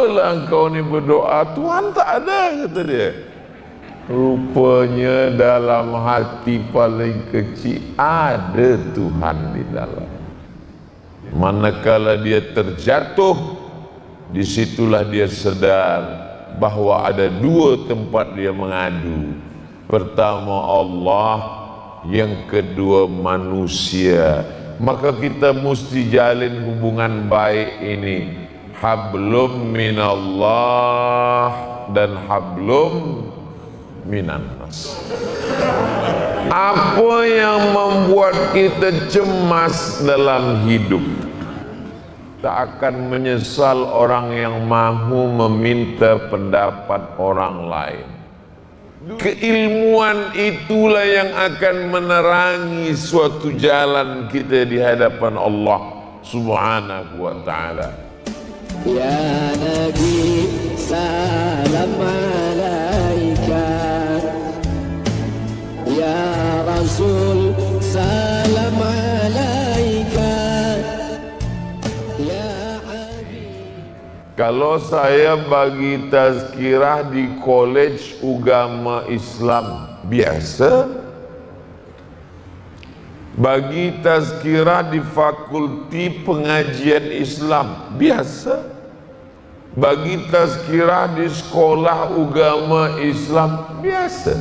apalah engkau ni berdoa, Tuhan tak ada, kata dia. Rupanya dalam hati paling kecil ada Tuhan di dalam. Manakala dia terjatuh, disitulah dia sedar bahwa ada dua tempat dia mengadu. Pertama Allah, yang kedua manusia. Maka kita mesti jalin hubungan baik ini, hablum minallah dan hablum minannas. Apa yang membuat kita cemas dalam hidup? Tak akan menyesal orang yang mahu meminta pendapat orang lain. Keilmuan itulah yang akan menerangi suatu jalan kita di hadapan Allah Subhanahu wa ta'ala. Ya Nabi salam alaika, ya Rasul salam alaika, ya Habib. Kalau saya bagi tazkirah di College Agama Islam biasa, bagi tazkirah di Fakulti Pengajian Islam biasa, bagi tazkirah di Sekolah Agama Islam biasa,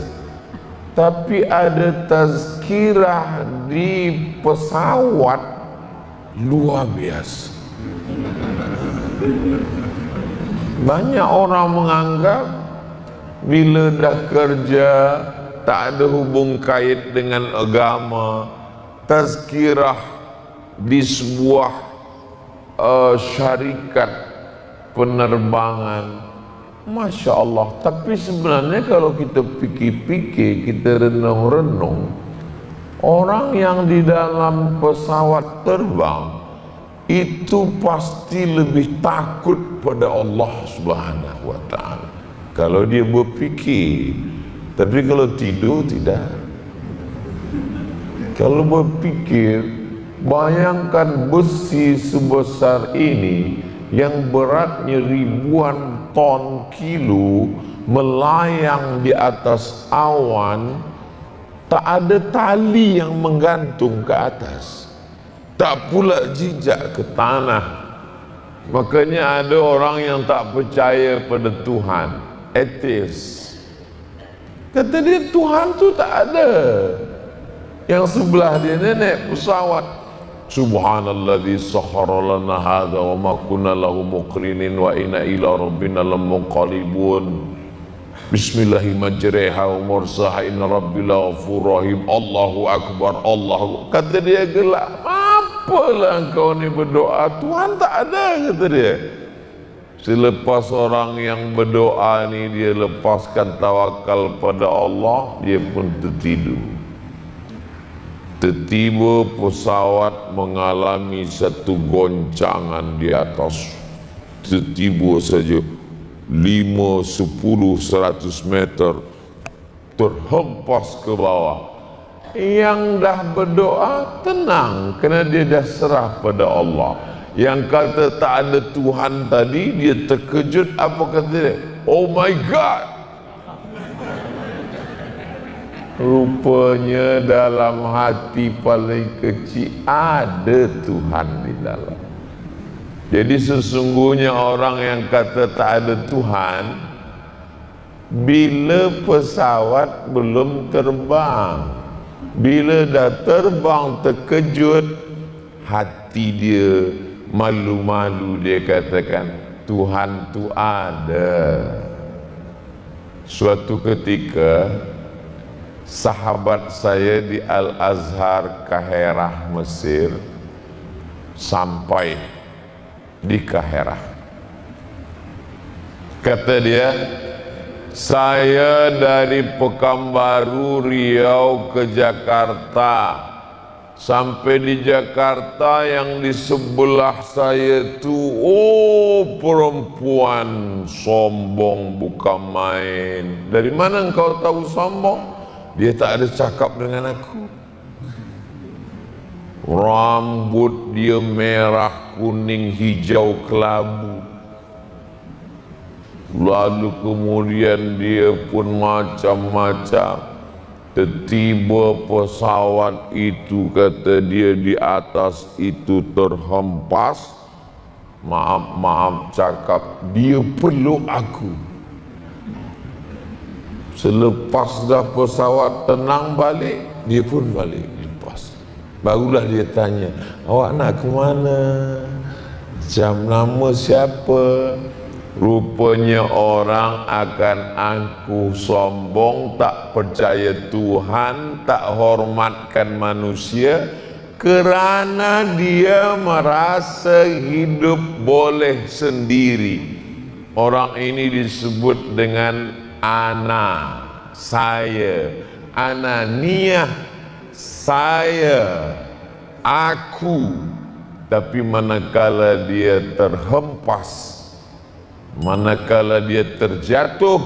tapi ada tazkirah di pesawat luar biasa. Banyak orang menganggap bila dah kerja tak ada hubung kait dengan agama, tazkirah di sebuah syarikat penerbangan, Masya Allah. Tapi sebenarnya kalau kita fikir-fikir, kita renung-renung, orang yang di dalam pesawat terbang itu pasti lebih takut pada Allah Subhanahu wa ta'ala kalau dia berfikir. Tapi kalau tidur tidak. Kalau berfikir, bayangkan besi sebesar ini yang beratnya ribuan ton kilo melayang di atas awan, tak ada tali yang menggantung ke atas, tak pula jejak ke tanah. Makanya ada orang yang tak percaya pada Tuhan, ateis. Kata dia Tuhan tu tak ada. Yang sebelah dia naik pesawat, Subhanalladzi sakhkhara lana hadza wa ma kunna lahu muqrinin wa inna ila rabbina lamunqalibun. Bismillahi majriha wa mursaha inna rabbil ghafurur rahim. Allahu akbar, Allahu. Kata dia gelak, apalah engkau ni berdoa, Tuhan tak ada, kata dia. Selepas orang yang berdoa ni dia lepaskan tawakal pada Allah, dia pun tertidur. Tiba-tiba pesawat mengalami satu goncangan di atas. Tiba-tiba saja 5, 10, 100 meter terhempas ke bawah. Yang dah berdoa tenang kerana dia dah serah pada Allah. Yang kata tak ada Tuhan tadi, dia terkejut. Apa kata dia? Oh my God! Rupanya dalam hati paling kecil ada Tuhan di dalam. Jadi sesungguhnya orang yang kata tak ada Tuhan, bila pesawat belum terbang, bila dah terbang terkejut, hati dia malu-malu, dia katakan Tuhan tu ada. Suatu ketika sahabat saya di Al-Azhar Kahirah Mesir sampai di Kahirah. Kata dia, saya dari Pekanbaru Riau ke Jakarta. Sampai di Jakarta yang di sebelah saya tu, oh perempuan sombong bukan main. Dari mana engkau tahu sombong? Dia tak ada cakap dengan aku. Rambut dia merah, kuning, hijau, kelabu. Lalu kemudian dia pun macam-macam. Tiba pesawat itu, kata dia, di atas itu terhempas. Maaf cakap, dia peluk aku. Selepas dah pesawat tenang balik, dia pun balik lepas. Barulah dia tanya, awak nak ke mana? Jam nama siapa? Rupanya orang akan aku sombong, tak percaya Tuhan, tak hormatkan manusia, kerana dia merasa hidup boleh sendiri. Orang ini disebut dengan ana, saya, ananiyah, saya, aku. Tapi manakala dia terhempas, manakala dia terjatuh,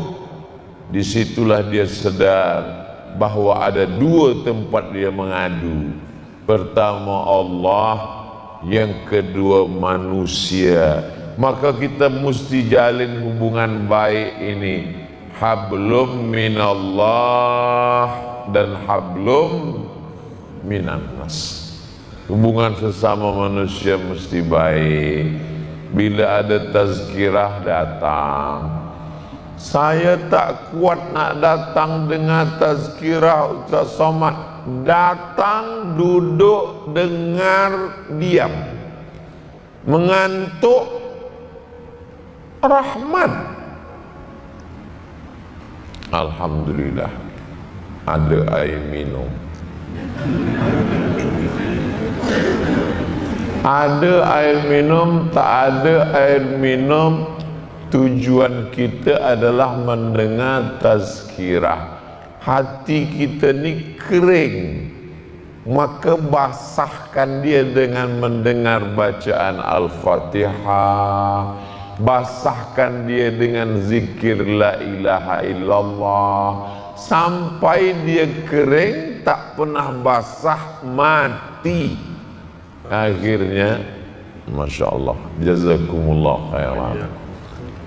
disitulah dia sedar bahwa ada dua tempat dia mengadu. Pertama Allah, yang kedua manusia. Maka kita mesti jalin hubungan baik ini, hablum minallah dan hablum minannas. Hubungan sesama manusia mesti baik. Bila ada tazkirah datang, saya tak kuat nak datang dengan tazkirah Ustaz Somad. Datang, duduk, dengar, diam. Mengantuk, rahmat. Alhamdulillah, ada air minum. Ada air minum, tak ada air minum, tujuan kita adalah mendengar tazkirah. Hati kita ni kering, maka basahkan dia dengan mendengar bacaan Al-Fatihah, basahkan dia dengan zikir la ilaha illallah, sampai dia kering, tak pernah basah, mati. Akhirnya, Masya Allah, jazakumullah khairan.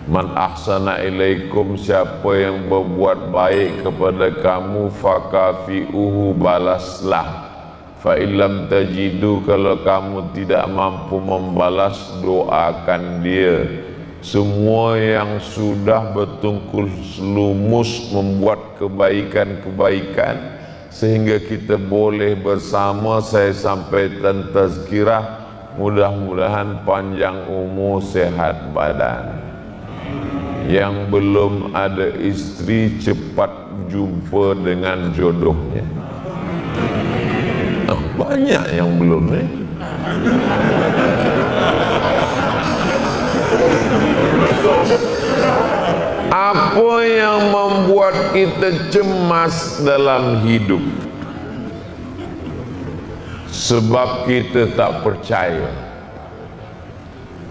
Man ahsana ilaikum, siapa yang berbuat baik kepada kamu, fakafi'uhu, balaslah. Fa illam tajidu, kalau kamu tidak mampu membalas, doakan dia. Semua yang sudah bertungkus lumus membuat kebaikan-kebaikan sehingga kita boleh bersama, saya sampaikan tazkirah, mudah-mudahan panjang umur, sehat badan. Yang belum ada istri, cepat jumpa dengan jodohnya. Banyak yang belum ni. Apa yang membuat kita cemas dalam hidup? Sebab kita tak percaya.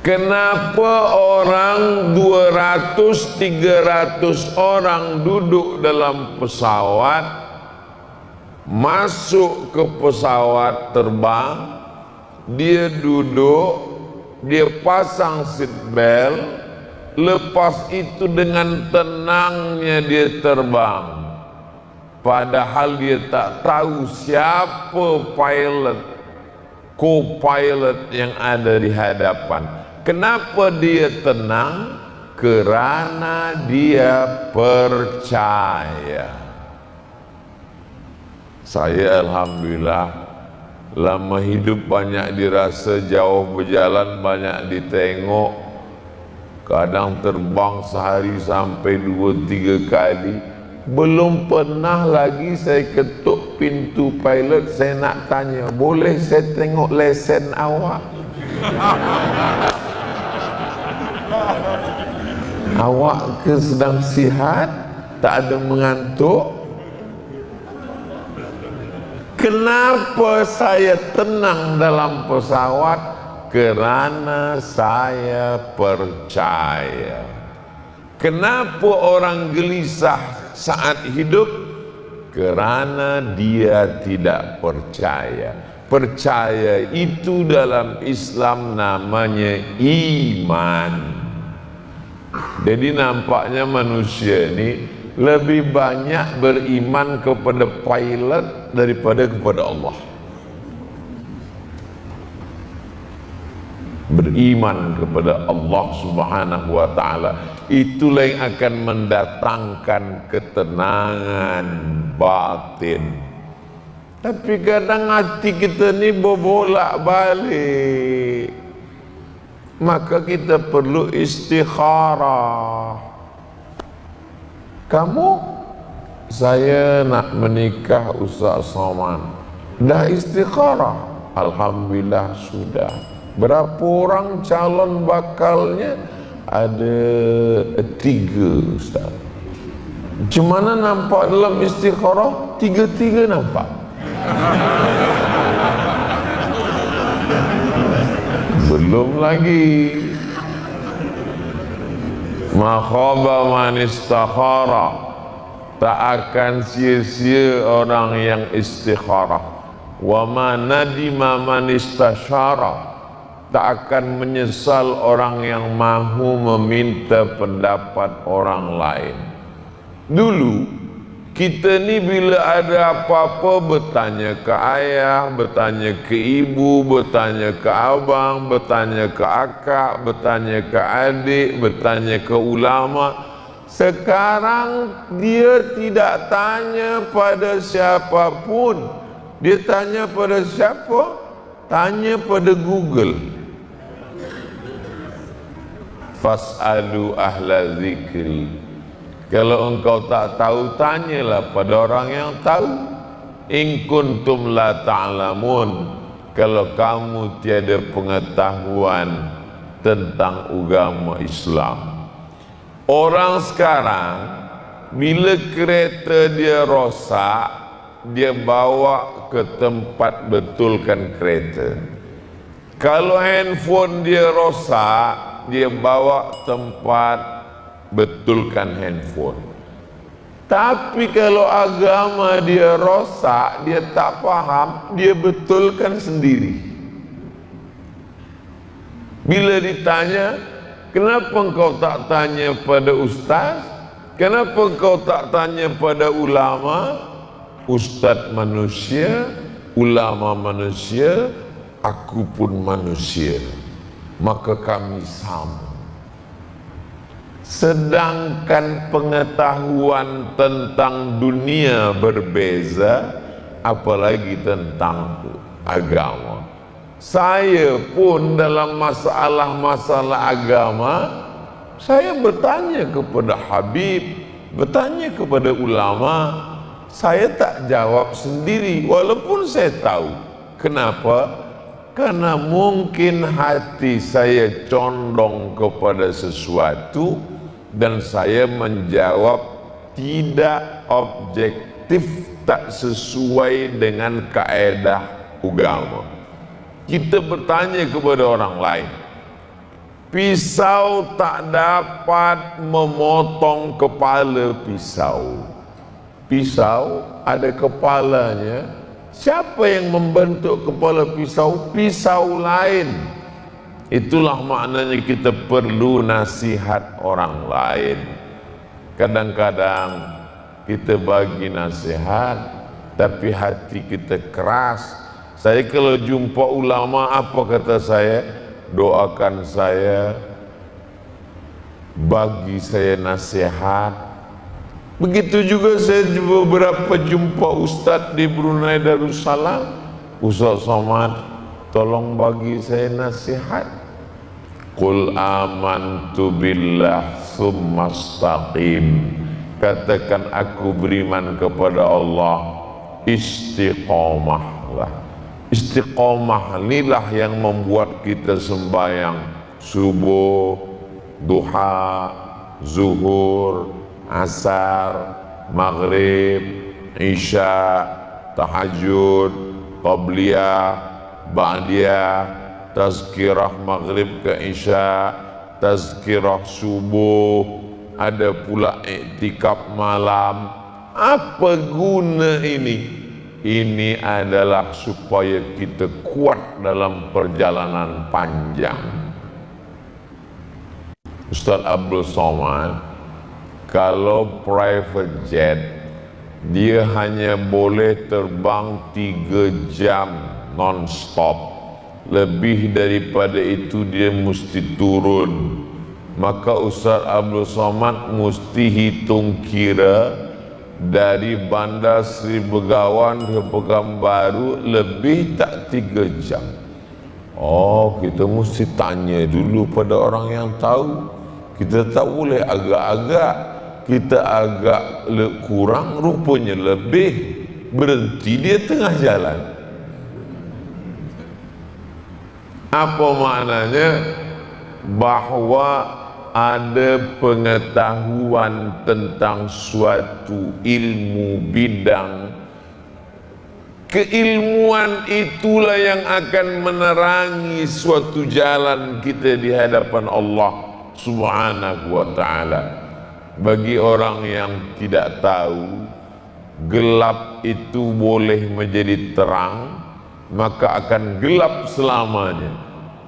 Kenapa orang 200-300 orang duduk dalam pesawat, masuk ke pesawat terbang, dia duduk, dia pasang seat belt, lepas itu dengan tenangnya dia terbang. Padahal dia tak tahu siapa pilot, co-pilot yang ada di hadapan. Kenapa dia tenang? Kerana dia percaya. Saya alhamdulillah lama hidup banyak dirasa, jauh berjalan banyak ditengok. Kadang terbang sehari sampai 2-3 kali. Belum pernah lagi saya ketuk pintu pilot, saya nak tanya, boleh saya tengok lesen awak? Awak ke sedang sihat? Tak ada mengantuk? Kenapa saya tenang dalam pesawat? Kerana saya percaya. Kenapa orang gelisah saat hidup? Kerana dia tidak percaya. Percaya itu dalam Islam namanya iman. Jadi nampaknya manusia ini lebih banyak beriman kepada pilot daripada kepada Allah. Beriman kepada Allah Subhanahu wa ta'ala, itulah yang akan mendatangkan ketenangan batin. Tapi kadang hati kita ni berbolak balik, maka kita perlu istikharah. Kamu, saya nak menikah Ustaz Somad, dah istikharah? Alhamdulillah sudah. Berapa orang calon bakalnya? Ada 3 Ustaz. Cumana nampak dalam istikharah? 3 nampak. Belum lagi. Ma khaba man istakhara, tak akan sia-sia orang yang istikharah. Wa ma nadima man istasyara, tak akan menyesal orang yang mahu meminta pendapat orang lain. Dulu kita ni bila ada apa-apa bertanya ke ayah, bertanya ke ibu, bertanya ke abang, bertanya ke akak, bertanya ke adik, bertanya ke ulama. Sekarang dia tidak tanya pada siapapun. Dia tanya pada siapa? Tanya pada Google. Fas'alu ahla zikri. Kalau engkau tak tahu, tanyalah pada orang yang tahu. In kuntum la ta'lamun, kalau kamu tiada pengetahuan tentang agama Islam. Orang sekarang bila kereta dia rosak, dia bawa ke tempat betulkan kereta. Kalau handphone dia rosak, dia bawa tempat betulkan handphone. Tapi kalau agama dia rosak, dia tak faham, dia betulkan sendiri. Bila ditanya, kenapa engkau tak tanya pada ustaz? Kenapa engkau tak tanya pada ulama? Ustaz manusia, ulama manusia, aku pun manusia, maka kami sama. Sedangkan pengetahuan tentang dunia berbeza, apalagi tentang agama. Saya pun dalam masalah-masalah agama, saya bertanya kepada Habib, bertanya kepada ulama. Saya tak jawab sendiri walaupun saya tahu. Kenapa? Karena mungkin hati saya condong kepada sesuatu dan saya menjawab tidak objektif, tak sesuai dengan kaedah agama. Kita bertanya kepada orang lain, pisau tak dapat memotong kepala pisau. Pisau ada kepalanya. Siapa yang membentuk kepala pisau? Pisau lain. Itulah maknanya kita perlu nasihat orang lain. Kadang-kadang kita bagi nasihat, tapi hati kita keras. Saya kalau jumpa ulama, apa kata saya? Doakan saya, bagi saya nasihat. Begitu juga saya beberapa jumpa ustaz di Brunei Darussalam. Ustaz Somad, tolong bagi saya nasihat. Qul amantu billah tsumma istaqim. Katakan aku beriman kepada Allah, istiqamahlah. Istiqamah inilah yang membuat kita sembahyang subuh, duha, zuhur, asar, maghrib, isya, tahajud, qabliyah, ba'diyah, tazkirah maghrib ke isya, tazkirah subuh, ada pula iktikaf malam. Apa guna ini? Ini adalah supaya kita kuat dalam perjalanan panjang. Ustaz Abdul Somad, kalau private jet dia hanya boleh terbang 3 jam non-stop. Lebih daripada itu dia mesti turun. Maka Ustaz Abdul Somad mesti hitung kira dari Bandar Seri Begawan ke Pekanbaru lebih tak 3 jam. Oh, kita mesti tanya dulu pada orang yang tahu. Kita tak boleh agak-agak. Kita agak kurang, rupanya lebih. Berhenti dia tengah jalan. Apa maknanya? Bahawa ada pengetahuan tentang suatu ilmu bidang. Keilmuan itulah yang akan menerangi suatu jalan kita di hadapan Allah Subhanahu wa ta'ala. Bagi orang yang tidak tahu, gelap itu boleh menjadi terang, maka akan gelap selamanya.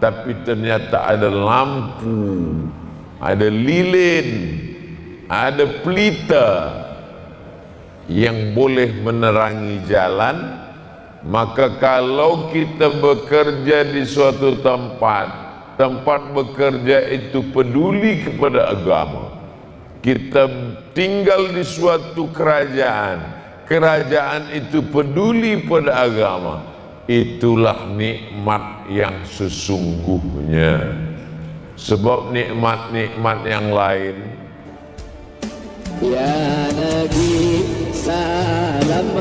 Tapi ternyata ada lampu, ada lilin, ada pelita yang boleh menerangi jalan. Maka kalau kita bekerja di suatu tempat, tempat bekerja itu peduli kepada agama. Kita tinggal di suatu kerajaan, kerajaan itu peduli pada agama. Itulah nikmat yang sesungguhnya. Sebab nikmat-nikmat yang lain, Ya Nabi salam